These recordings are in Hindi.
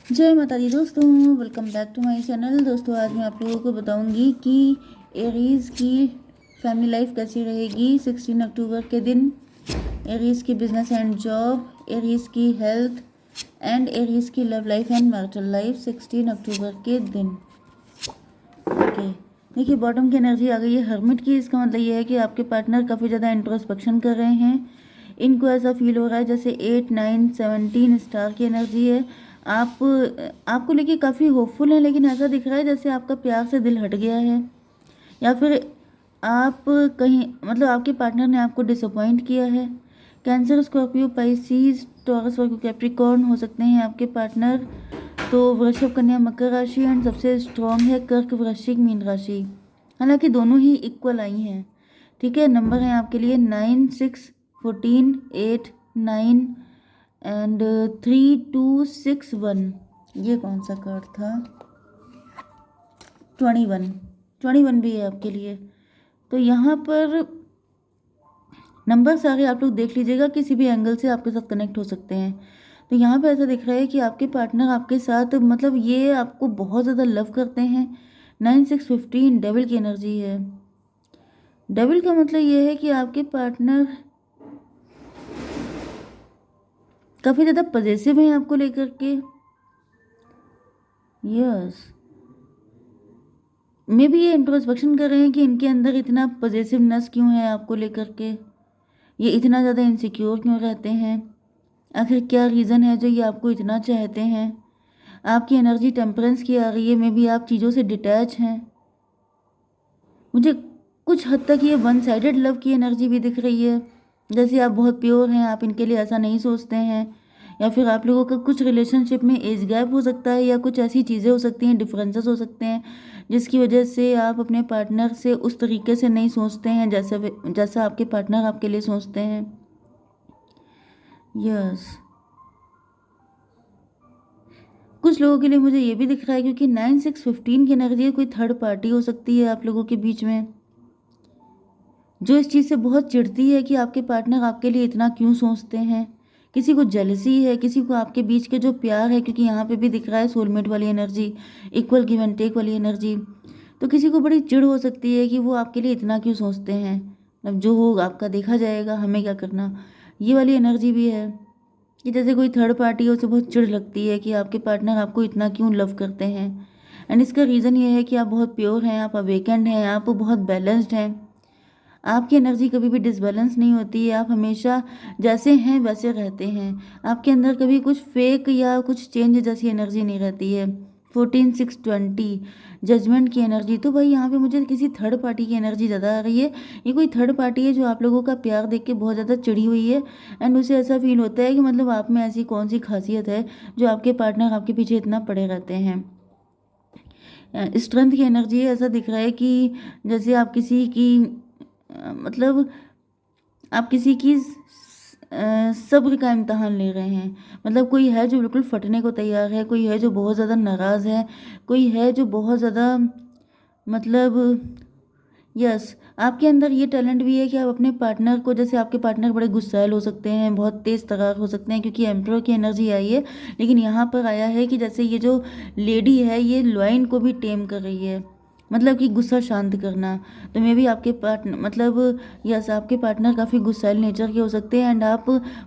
जय माता दी दोस्तों, welcome back to my channel. दोस्तों आज मैं आप लोगों को बताऊंगी कि एरीज़ की फैमिली लाइफ कैसी रहेगी 16 अक्टूबर के दिन। एरीज़ की बिजनेस एंड जॉब, एरीज़ की हेल्थ एंड एरीज़ की love life and marital life 16 अक्टूबर के दिन। ओके, देखिए बॉटम की एनर्जी आ गई है हर्मिट की। इसका मतलब ये है कि आपके पार्टनर काफ़ी ज़्यादा इंट्रोस्पेक्शन कर रहे हैं। इनको ऐसा फील हो रहा है जैसे 8, 9, 17 स्टार की एनर्जी है। आप आपको लेके काफ़ी होपफुल हैं, लेकिन ऐसा दिख रहा है जैसे आपका प्यार से दिल हट गया है, या फिर आप कहीं मतलब आपके पार्टनर ने आपको डिसअपॉइंट किया है। कैंसर, स्कॉर्पियो, पाइसिस, टॉरस, वर्गो, कैप्रिकॉर्न हो सकते हैं आपके पार्टनर। तो वृषभ, कन्या, मकर राशि एंड सबसे स्ट्रॉन्ग है कर्क, वृश्चिक, मीन राशि। हालांकि दोनों ही इक्वल आई हैं। ठीक है, नंबर है आपके लिए 9, 6, 14, 8, 9 एंड 3, 2, 6, 1। ये कौन सा कार्ड था? 21। 21 भी है आपके लिए। तो यहाँ पर नंबर सारे आप लोग देख लीजिएगा, किसी भी एंगल से आपके साथ कनेक्ट हो सकते हैं। तो यहाँ पे ऐसा दिख रहा है कि आपके पार्टनर आपके साथ मतलब ये आपको बहुत ज़्यादा लव करते हैं। 9, 6, 15 डेविल की एनर्जी है। डेविल का मतलब ये है कि आपके पार्टनर काफ़ी ज़्यादा पजेसिव हैं आपको लेकर के। यस, मे भी ये इंट्रोस्पेक्शन कर रहे हैं कि इनके अंदर इतना पजेसिवनेस क्यों है आपको लेकर के, ये इतना ज़्यादा इनसिक्योर क्यों रहते हैं, आखिर क्या रीज़न है जो ये आपको इतना चाहते हैं। आपकी एनर्जी टेम्परेंस की आ रही है, मे बी आप चीज़ों से डिटैच हैं। मुझे कुछ हद तक ये वन साइडेड लव की एनर्जी भी दिख रही है, जैसे आप बहुत प्योर हैं, आप इनके लिए ऐसा नहीं सोचते हैं। या फिर आप लोगों का कुछ रिलेशनशिप में एज गैप हो सकता है, या कुछ ऐसी चीज़ें हो सकती हैं, डिफरेंसेस हो सकते हैं, जिसकी वजह से आप अपने पार्टनर से उस तरीके से नहीं सोचते हैं जैसा आपके पार्टनर आपके लिए सोचते हैं। यस, कुछ लोगों के लिए मुझे ये भी दिख रहा है, क्योंकि 9, 6, 15 की एनर्जी है, कोई थर्ड पार्टी हो सकती है आप लोगों के बीच में, जो इस चीज़ से बहुत चिढ़ती है कि आपके पार्टनर आपके लिए इतना क्यों सोचते हैं। किसी को जेलसी है, किसी को आपके बीच के जो प्यार है, क्योंकि यहाँ पे भी दिख रहा है सोलमेट वाली energy, equal give and take वाली एनर्जी। तो किसी को बड़ी चिढ़ हो सकती है कि वो आपके लिए इतना क्यों सोचते हैं, अब जो होगा आपका देखा जाएगा, हमें क्या करना। ये वाली एनर्जी भी है कि जैसे कोई थर्ड पार्टी है, उसे बहुत चिढ़ लगती है कि आपके पार्टनर आपको इतना क्यों लव करते हैं। एंड इसका रीज़न ये है कि आप बहुत प्योर हैं, आप अवेकेंड हैं, आप बहुत बैलेंस्ड हैं। आपकी एनर्जी कभी भी डिसबैलेंस नहीं होती है, आप हमेशा जैसे हैं वैसे रहते हैं। आपके अंदर कभी कुछ फेक या कुछ चेंज जैसी एनर्जी नहीं रहती है। 14, 6, 20 जजमेंट की एनर्जी। तो भाई यहाँ पे मुझे किसी थर्ड पार्टी की एनर्जी ज़्यादा आ रही है। ये कोई थर्ड पार्टी है जो आप लोगों का प्यार देख के बहुत ज़्यादा चिड़ी हुई है, एंड उसे ऐसा फील होता है कि मतलब आप में ऐसी कौन सी खासियत है जो आपके पार्टनर आपके पीछे इतना पड़े रहते हैं। स्ट्रेंथ की एनर्जी है, ऐसा दिख रहा है कि जैसे आप किसी की मतलब आप किसी की सब्र का इम्तहान ले रहे हैं। मतलब कोई है जो बिल्कुल फटने को तैयार है, कोई है जो बहुत ज़्यादा नाराज़ है, कोई है जो बहुत ज़्यादा मतलब यस, आपके अंदर ये टैलेंट भी है कि आप अपने पार्टनर को, जैसे आपके पार्टनर बड़े गुस्सैल हो सकते हैं, बहुत तेज़ तर्रार हो सकते हैं, क्योंकि एम्परर की एनर्जी आई है। लेकिन यहाँ पर आया है कि जैसे ये जो लेडी है ये लॉयन को भी टेम कर रही है, मतलब कि गुस्सा शांत करना। तो मे भी आपके पार्टनर मतलब यस, आपके पार्टनर काफ़ी गुस्सैल नेचर के हो सकते हैं, एंड आप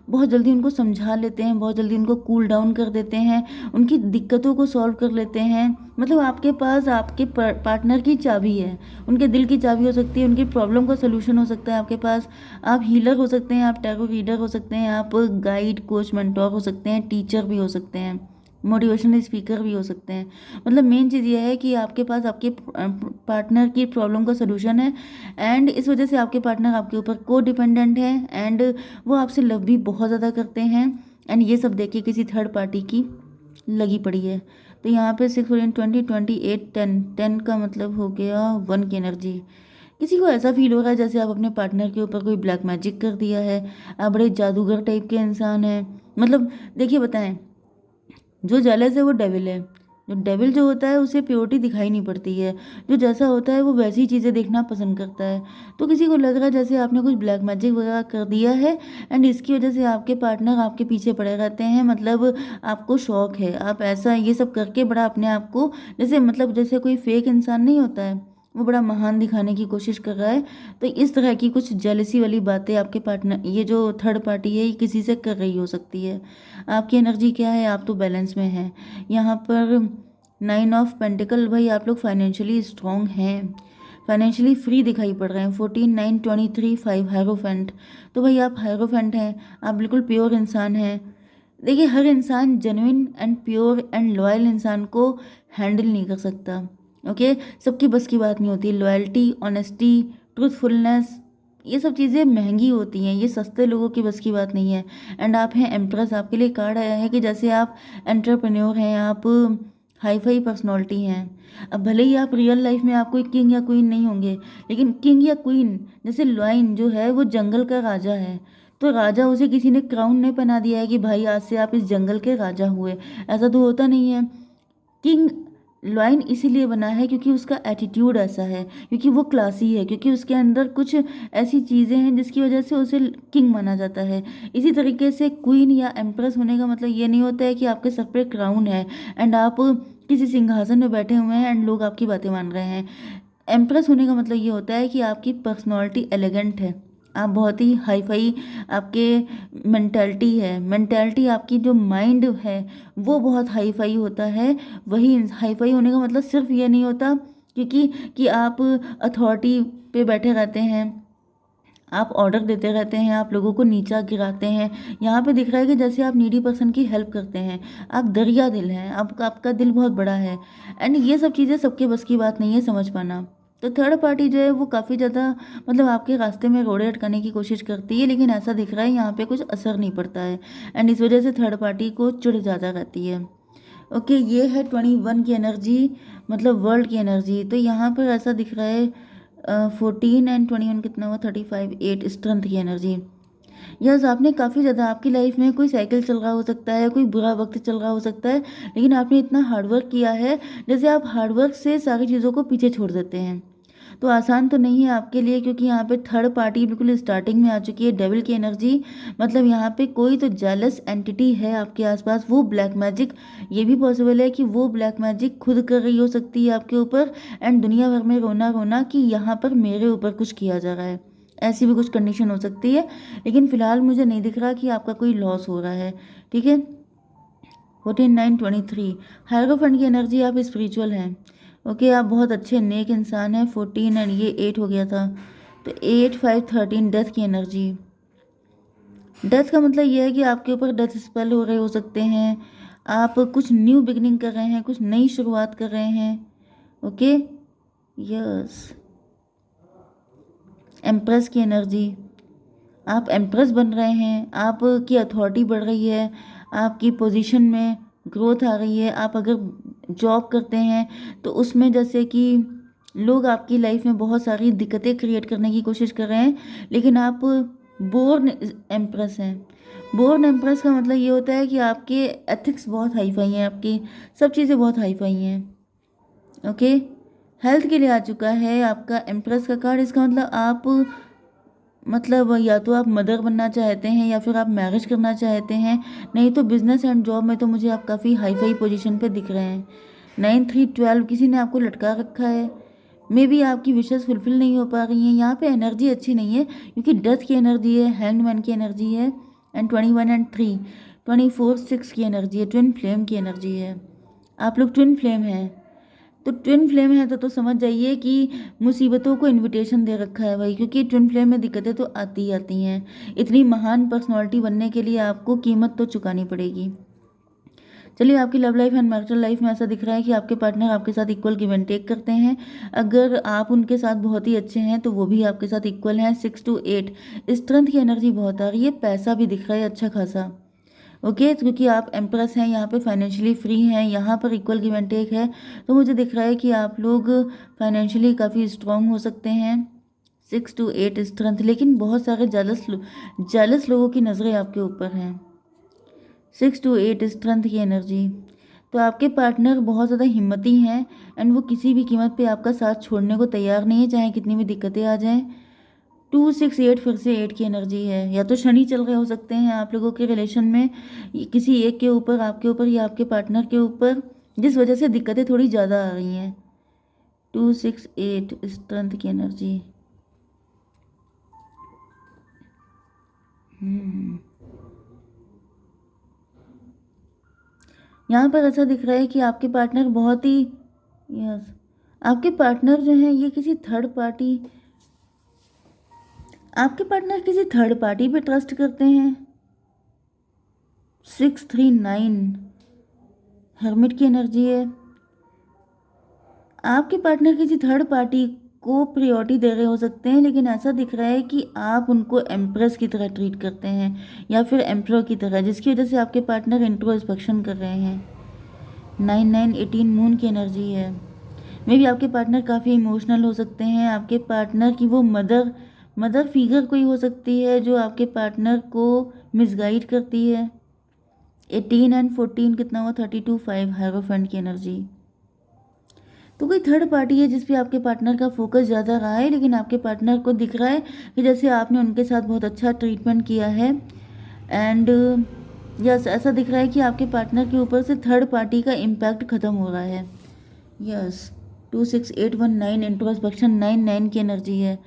बहुत जल्दी उनको समझा लेते हैं, बहुत जल्दी उनको कूल डाउन कर देते हैं, उनकी दिक्कतों को सॉल्व कर लेते हैं। मतलब आपके पास आपके पार्टनर की चाबी है, उनके दिल की चाबी हो सकती है, उनकी प्रॉब्लम का सलूशन हो सकता है आपके पास। आप हीलर हो सकते हैं, आप टैरो रीडर हो सकते हैं, आप गाइड, कोच, मेंटोर हो सकते हैं, टीचर भी हो सकते हैं, मोटिवेशनल स्पीकर भी हो सकते हैं। मतलब मेन चीज़ ये है कि आपके पास आपके पार्टनर की प्रॉब्लम का सलूशन है, एंड इस वजह से आपके पार्टनर आपके ऊपर को डिपेंडेंट है, एंड वो आपसे लव भी बहुत ज़्यादा करते हैं। एंड ये सब देखिए किसी थर्ड पार्टी की लगी पड़ी है। तो यहाँ पे 6, 20, 28, 10, 10 का मतलब हो गया 1 की एनर्जी। किसी को ऐसा फील हो रहा है जैसे आप अपने पार्टनर के ऊपर कोई ब्लैक मैजिक कर दिया है, आप बड़े जादूगर टाइप के इंसान हैं। मतलब देखिए बताएं, जो जेलस है वो डेविल है, जो डेविल जो होता है उसे प्योरिटी दिखाई नहीं पड़ती है, जो जैसा होता है वो वैसी चीज़ें देखना पसंद करता है। तो किसी को लग रहा है जैसे आपने कुछ ब्लैक मैजिक वगैरह कर दिया है, एंड इसकी वजह से आपके पार्टनर आपके पीछे पड़े रहते हैं, मतलब आपको शौक है, आप ऐसा ये सब करके बड़ा अपने आप को जैसे मतलब जैसे कोई फेक इंसान नहीं होता है, वो बड़ा महान दिखाने की कोशिश कर रहा है। तो इस तरह की कुछ जेलसी वाली बातें आपके पार्टनर, ये जो थर्ड पार्टी है, ये किसी से कर रही हो सकती है। आपकी एनर्जी क्या है, आप तो बैलेंस में हैं। यहाँ पर 9 ऑफ पेंटिकल, भाई आप लोग फाइनेंशियली स्ट्रॉन्ग हैं, फाइनेंशियली फ्री दिखाई पड़ रहे हैं। 14 9 23 5 हायरोफेंट, तो भाई आप हायरोफेंट हैं, आप बिल्कुल प्योर इंसान हैं। देखिए हर इंसान genuine and pure and loyal इंसान को हैंडल नहीं कर सकता, ओके। सबकी बस की बात नहीं होती। लॉयल्टी, ऑनेस्टी, ट्रूथफुलनेस, ये सब चीज़ें महंगी होती हैं, ये सस्ते लोगों की बस की बात नहीं है। एंड आप हैं एम्प्रेस, आपके लिए कार्ड आया है कि जैसे आप एंटरप्रेन्योर हैं, आप हाई फाई पर्सनैलिटी हैं। अब भले ही आप रियल लाइफ में आप कोई किंग या क्वीन नहीं होंगे, लेकिन किंग या क्वीन जैसे लॉयन जो है वो जंगल का राजा है, तो राजा उसे किसी ने क्राउन नहीं पहना दिया है कि भाई आज से आप इस जंगल के राजा हुए, ऐसा तो होता नहीं है। किंग लॉयन इसीलिए बना है क्योंकि उसका एटीट्यूड ऐसा है, क्योंकि वो क्लासी है, क्योंकि उसके अंदर कुछ ऐसी चीज़ें हैं जिसकी वजह से उसे किंग माना जाता है। इसी तरीके से क्वीन या एम्प्रेस होने का मतलब ये नहीं होता है कि आपके सर पे क्राउन है एंड आप किसी सिंहासन में बैठे हुए हैं एंड लोग आपकी बातें मान रहे हैं। एम्प्रेस होने का मतलब ये होता है कि आपकी पर्सनैलिटी एलिगेंट है, आप बहुत ही हाई फाई आपके मेंटालिटी है, मेंटालिटी आपकी जो माइंड है वो बहुत हाई फाई होता है। वही हाई फाई होने का मतलब सिर्फ ये नहीं होता क्योंकि कि आप अथॉरिटी पे बैठे रहते हैं, आप ऑर्डर देते रहते हैं, आप लोगों को नीचा गिराते हैं। यहाँ पे दिख रहा है कि जैसे आप नीडी पर्सन की हेल्प करते हैं, आप दरिया दिल हैं, आपका दिल बहुत बड़ा है। एंड ये सब चीज़ें सबके बस की बात नहीं है समझ पाना। तो थर्ड पार्टी जो है वो काफ़ी ज़्यादा मतलब आपके रास्ते में रोड़े अटकाने की कोशिश करती है, लेकिन ऐसा दिख रहा है यहाँ पे कुछ असर नहीं पड़ता है, एंड इस वजह से थर्ड पार्टी को चिढ़ ज़्यादा रहती है। ओके, ये है 21 की एनर्जी, मतलब वर्ल्ड की एनर्जी। तो यहाँ पर ऐसा दिख रहा है 14 एंड 21 कितना हुआ, 35 8 स्ट्रेंथ की एनर्जी। यस, आपने काफ़ी ज़्यादा आपकी लाइफ में कोई साइकिल चल रहा हो सकता है, कोई बुरा वक्त चल रहा हो सकता है, लेकिन आपने इतना हार्डवर्क किया है, जैसे आप हार्डवर्क से सारी चीज़ों को पीछे छोड़ देते हैं। तो आसान तो नहीं है आपके लिए, क्योंकि यहाँ पे थर्ड पार्टी बिल्कुल स्टार्टिंग में आ चुकी है, डेविल की एनर्जी। मतलब यहाँ पे कोई तो जेलस एंटिटी है आपके आसपास, वो ब्लैक मैजिक, ये भी पॉसिबल है कि वो ब्लैक मैजिक खुद कर रही हो सकती है आपके ऊपर, एंड दुनिया भर में रोना रोना कि यहाँ पर मेरे ऊपर कुछ किया जा रहा है, ऐसी भी कुछ कंडीशन हो सकती है। लेकिन फिलहाल मुझे नहीं दिख रहा कि आपका कोई लॉस हो रहा है, ठीक है। 14 9 23 हायरोफेंट की एनर्जी, आप स्पिरिचुअल हैं, ओके, आप बहुत अच्छे नेक इंसान हैं। 14 एंड ये 8 हो गया था, तो 8 5 13 डेथ की एनर्जी। डेथ का मतलब ये है कि आपके ऊपर डेथ स्पेल हो रहे हो सकते हैं, आप कुछ न्यू बिगनिंग कर रहे हैं, कुछ नई शुरुआत कर रहे हैं, ओके। यस, एम्प्रेस की एनर्जी, आप एम्प्रेस बन रहे हैं, आपकी अथॉरिटी बढ़ रही है, आपकी पोजीशन में ग्रोथ आ रही है। आप अगर जॉब करते हैं तो उसमें जैसे कि लोग आपकी लाइफ में बहुत सारी दिक्कतें क्रिएट करने की कोशिश कर रहे हैं, लेकिन आप बोर्न एम्प्रेस हैं। बोर्न एम्प्रेस का मतलब ये होता है कि आपके एथिक्स बहुत हाई फाई हैं, आपकी सब चीज़ें बहुत हाई फाई हैं, ओके। हेल्थ के लिए आ चुका है आपका एम्प्रेस का कार्ड, इसका मतलब आप मतलब या तो आप मदर बनना चाहते हैं या फिर आप मैरिज करना चाहते हैं, नहीं तो बिजनेस एंड जॉब में तो मुझे आप काफ़ी हाई फाई पोजीशन पे दिख रहे हैं। 9 3 12 किसी ने आपको लटका रखा है, मे बी आपकी विशेष फुलफिल नहीं हो पा रही हैं। यहाँ पे एनर्जी अच्छी नहीं है क्योंकि डेथ की एनर्जी है, हैंगमैन की एनर्जी है, एंड 21 एंड 3 24 6 की एनर्जी है, ट्विन फ्लेम की एनर्जी है। आप लोग ट्विन फ्लेम हैं, तो ट्विन फ्लेम है तो समझ जाइए कि मुसीबतों को इनविटेशन दे रखा है भाई, क्योंकि ट्विन फ्लेम में दिक्कतें तो आती ही आती हैं। इतनी महान पर्सनालिटी बनने के लिए आपको कीमत तो चुकानी पड़ेगी। चलिए, आपकी love life and marital life में ऐसा दिख रहा है कि आपके पार्टनर आपके साथ इक्वल गिव एंड टेक करते हैं। अगर आप उनके साथ बहुत ही अच्छे हैं तो वो भी आपके साथ इक्वल हैं। 6 to 8 स्ट्रेंथ की एनर्जी बहुत आ रही है, पैसा भी दिख रहा है अच्छा खासा, ओके। तो क्योंकि आप एम्प्रेस हैं, यहाँ पे फाइनेंशियली फ्री हैं, यहाँ पर इक्वल गिव एंड टेक है, तो मुझे दिख रहा है कि आप लोग फाइनेंशियली काफ़ी स्ट्रांग हो सकते हैं। 6 to 8 स्ट्रेंथ, लेकिन बहुत सारे जेलस लोगों की नज़रें आपके ऊपर हैं। 6 to 8 स्ट्रेंथ की एनर्जी, तो आपके पार्टनर बहुत ज़्यादा हिम्मती हैं एंड वो किसी भी कीमत पे आपका साथ छोड़ने को तैयार नहीं है, चाहे कितनी भी दिक्कतें आ जाएं। 268 फिर से 8 की एनर्जी है, या तो शनि चल रहे हो सकते हैं आप लोगों के रिलेशन में, किसी एक के ऊपर, आपके ऊपर या आपके पार्टनर के ऊपर, जिस वजह से दिक्कतें थोड़ी ज़्यादा आ रही हैं। 268 स्ट्रेंथ की एनर्जी। यहाँ पर ऐसा दिख रहा है कि आपके पार्टनर बहुत ही, यस, आपके पार्टनर जो हैं ये किसी थर्ड पार्टी, आपके पार्टनर किसी थर्ड पार्टी पे ट्रस्ट करते हैं। 639 हर्मिट की एनर्जी है। आपके पार्टनर किसी थर्ड पार्टी को प्रायोरिटी दे रहे हो सकते हैं, लेकिन ऐसा दिख रहा है कि आप उनको एम्प्रेस की तरह ट्रीट करते हैं या फिर एम्प्रोर की तरह, जिसकी वजह से आपके पार्टनर इंट्रोस्पेक्शन कर रहे हैं। 9918 मून की एनर्जी है। मे भी आपके पार्टनर काफ़ी इमोशनल हो सकते हैं। आपके पार्टनर की वो मदर फिगर कोई हो सकती है जो आपके पार्टनर को मिसगाइड करती है। 18 एंड 14 कितना हुआ? 32 5 हायरोफेंट की एनर्जी। तो कोई थर्ड पार्टी है जिस पे आपके पार्टनर का फोकस ज़्यादा रहा है, लेकिन आपके पार्टनर को दिख रहा है कि जैसे आपने उनके साथ बहुत अच्छा ट्रीटमेंट किया है एंड यस, ऐसा दिख रहा है कि आपके पार्टनर के ऊपर से थर्ड पार्टी का इम्पैक्ट ख़त्म हो रहा है। यस, 26819 इंट्रोस्पेक्शन 99 की एनर्जी है।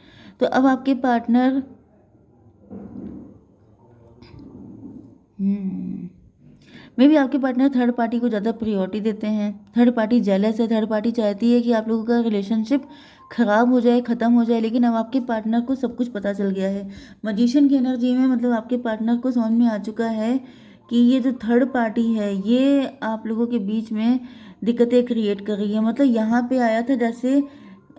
तो अब आपके पार्टनर मे भी आपके पार्टनर थर्ड पार्टी को ज़्यादा प्रायोरिटी देते हैं। थर्ड पार्टी जेलस है, थर्ड पार्टी चाहती है कि आप लोगों का रिलेशनशिप ख़राब हो जाए, ख़त्म हो जाए, लेकिन अब आपके पार्टनर को सब कुछ पता चल गया है। मजिशियन की एनर्जी में मतलब आपके पार्टनर को समझ में आ चुका है कि ये जो थर्ड पार्टी है ये आप लोगों के बीच में दिक्कतें क्रिएट कर रही है। मतलब यहाँ पे आया था जैसे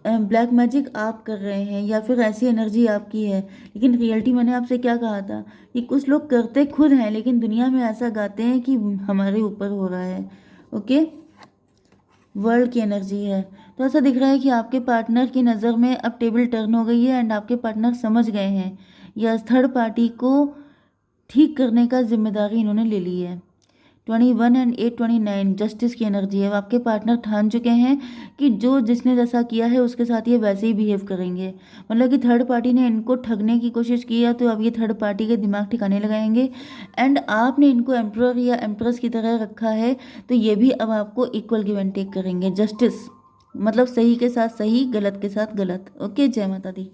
ब्लैक मैजिक आप कर रहे हैं या फिर ऐसी एनर्जी आपकी है, लेकिन रियलिटी मैंने आपसे क्या कहा था कि कुछ लोग करते खुद हैं लेकिन दुनिया में ऐसा गाते हैं कि हमारे ऊपर हो रहा है। ओके, वर्ल्ड की एनर्जी है। तो ऐसा दिख रहा है कि आपके पार्टनर की नज़र में अब टेबल टर्न हो गई है एंड आपके पार्टनर समझ गए हैं या थर्ड पार्टी को ठीक करने का जिम्मेदारी इन्होंने ले ली है। 21 एंड 829 जस्टिस की एनर्जी है। आपके पार्टनर ठान चुके हैं कि जो जिसने जैसा किया है उसके साथ ये वैसे ही बिहेव करेंगे। मतलब कि थर्ड पार्टी ने इनको ठगने की कोशिश की है तो अब ये थर्ड पार्टी के दिमाग ठिकाने लगाएंगे एंड आपने इनको एम्परर या एम्प्रेस की तरह रखा है तो ये भी अब आपको इक्वल गिव एंड टेक करेंगे। जस्टिस मतलब सही के साथ सही, गलत के साथ गलत। ओके, जय माता दी।